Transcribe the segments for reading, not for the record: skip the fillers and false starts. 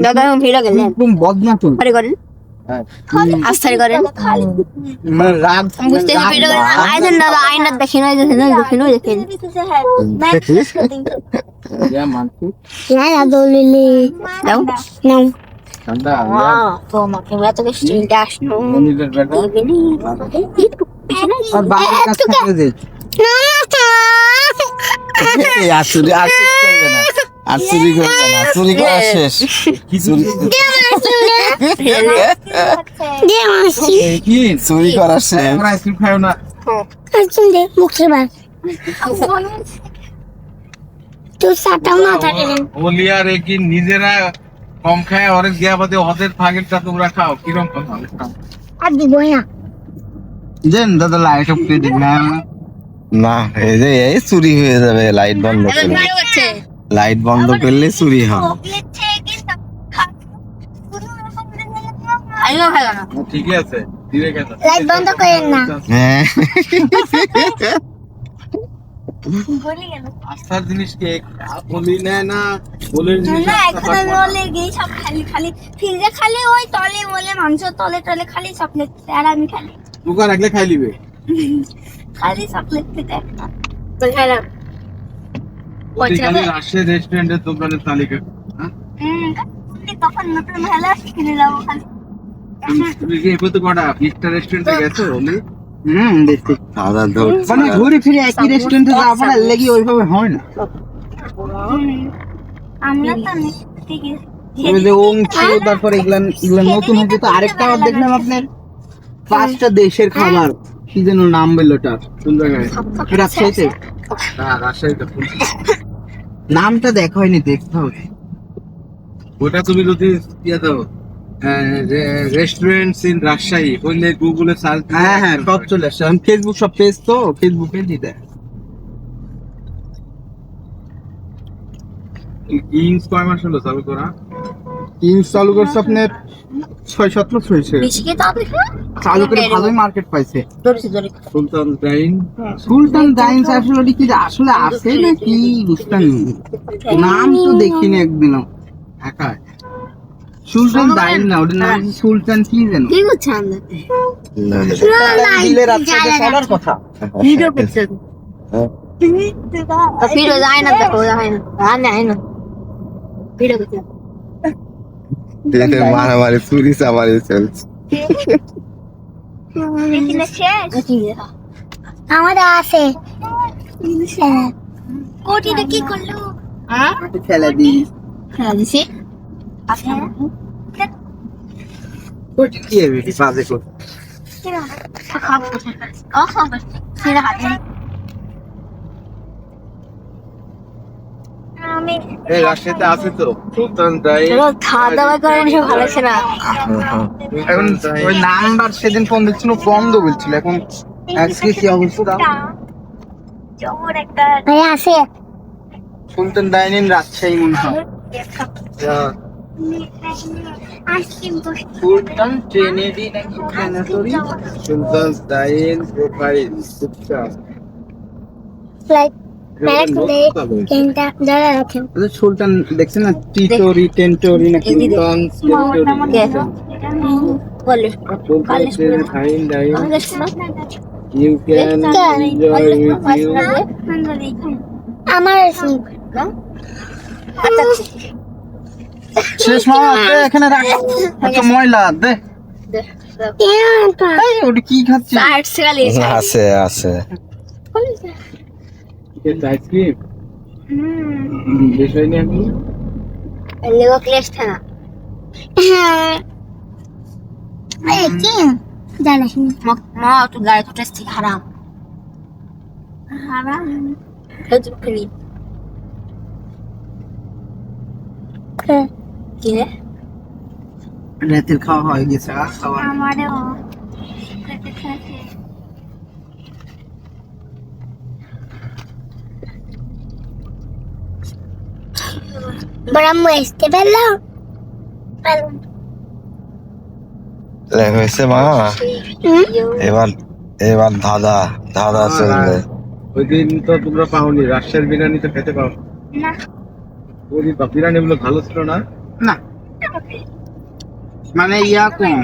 দাদা ভিড়ে গেলেন একদম বদনা তো আরে করেন আস্থারে করেন মানে রাগ বুঝতে ভিড়ে গেলেন আইছেন দাদা আয়না দেখেন দেখেন দেখিস ইয়া মানছি না দলিলি দাও নাও ঠান্ডা তো আমাকে এত বেশি চিন্তা আসলো মনিদের বেটা আর বাবার কাছে থেকে দে এই আসুরি করবে না আসুরি করবে না চুরি করা শেষ চুরি কি চুরি করা শেষ আমরা আইসক্রিম খাও না আইসক্রিম দে মুখে বার তুই সাটাও না থাকে ওলিয়া রে কি নিজেরা কম খায় অনেক দেয়া বাদে ওদের ভাগেরটা তোমরা খাও কিরকম কথা আর দিব না দেন দাদা লাইট অফ করে দিন না না এই যে এই চুরি হয়ে যাবে লাইট বন্ধ করলে লাইট বন্ধ করলে চুরি হয় আইও ভালো না ঠিকই আছে ধীরে গেল লাইট বন্ধ করেন না হ্যাঁ বলি গেল আস্থার জিনিস কে বলি নেয় না বলে না এখন আমি বলে গিয়ে সব খালি খালি ফ্রিজে খালি ওই তলে বলে মাংস তলে তলে খালি চকলেট আর আমি খালি কুকা রাখলে খাই লিবে খালি চকলেট খেতে তো খেলাম ওইখানে রাশিয়ান রেস্টুরেন্টের দোকানের তালিকা হ্যাঁ তখন নতুন হেলা কিনে যাবো খালি তুমি কি এবার তো কটা 20টা রেস্টুরেন্টে গেছো ওলি দেখছি দাদা ধরছে মানে ঘুরে ফিরে একই রেস্টুরেন্টে যাওয়া পড়া লেগে ওইভাবে হয় না আমরা তো ঠিকই তবে যে ওম ছিল তারপর এগুলা নতুন হচ্ছে তো আরেকটা আবার দেখলাম আপনার 5টা দেশের খাবার কি যেন নাম বললো ওটা কোন জায়গায় রাজশাহীতে হ্যাঁ রাজশাহীতে নামটা দেখা হয়নি দেখতে হবে ওটা তুমি যদি ইয়ে দাও রেস্টুরেন্টস ইন রাজশাহী বললে গুগলে সার্চ হ্যাঁ হ্যাঁ সব চলে আসছে আমি ফেসবুক সব পেজ তো ফেসবুকে দিতে ইনস কয় মাস হলো চালু করা কিংস চালু করছে আপনার 6-7 হয়েছে বেশি কে তাও দেখো চালু করে ভালোই মার্কেট পাইছে ধরেছি ধরে সুলতান ডাইন সুলতান ডাইন্স আসলে কি আসলে আছে না কি বুঝতাম নাম তো দেখিনি একদিনও ঢাকায় সুলতান ডাইন না ওটার নাম সুলতান কি যেন কি করছে আমরা দিলে রাত্রে চলার কথা ভিডিও করছে তো ভিডিও যায় না দেখো যায় না যায় না ভিডিও করছে মারামারি চুরি চামারি চলছে এখানে শেষ আমাদের আছে কোটিটা কি করলো হ্যাঁ ফেলে দিই খেলা দিছি ওটা কি হবে বাজে কর খাবো ও খাবো সেটা খাবো আমি এই রাজশাহীতে আছে তো সুলতান ডাইন চলো খাওয়া দাওয়া করেন সব ভালো আছে না এখন ওই নাম্বার সেদিন ফোন দিচ্ছিল বন্ধ বলছিল এখন আজকে কি অবস্থা জোর একটা ভাই আছে সুলতান ডাইনিং রাজশাহী মনে হয় আইসক্রিম তো সুলতান ট্রেনেরই নাকি ট্রেনেটরি সুলতান ডাইন প্রোফাইল লাইক তিনটা ধরে রাখেন সুলতান দেখছেন না টিটোরি টেন্টোরি নাকি সুলতান বলে ডাইন ডাইন আমাদের শোনো you can enjoy with you আমার আচ্ছা শেষ মামা দে এখানে রাখ আচ্ছা ময়লা দে এই ওটা কি খাচ্ছিস আর্ট সেগালি আছে আছে আইসক্রিম বেশ হয়নি এখন লেগো ক্লেশ থানা হ্যাঁ এই কি জানিস মা তো গায়ে তো টেস্টি হারাম হারাম হেজু করি কি রে রাতের খাওয়া হয়ে গেছে আর খাওয়া আমারও খেতে খেতে বড় মুস্তে বেলা হয়েছে মা এবার এবার ধাঁধা ধাঁধা চলবে ওই দিন তো তোমরা পাওনি রাজশাহীর বিরিয়ানি তো খেতে পাও না ওই বিরিয়ানি গুলো ভালো ছিল না না মানে ইয়া কম,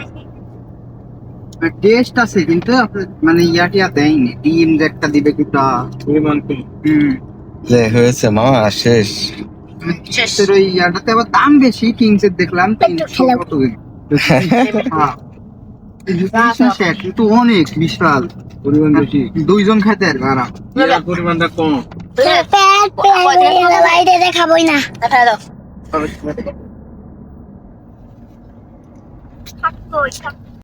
টেস্ট আছে কিন্তু মানে ইয়াটিয়া দেয়নি, ডিম যে একটা দিবে কিটা। পরিমাণ কম। যে হয়েছে মামা শেষ। তোর ওই ইয়াটাতে আবার দাম বেশি, কিংসের দেখলাম 300 কত হ্যাঁ। কিন্তু অনেক বিশাল পরিমাণ বেশি, 2 জন খাইতে আর আরাম। ইয়ার পরিমাণটা কম। বাইরে দেখাবই না থাকতো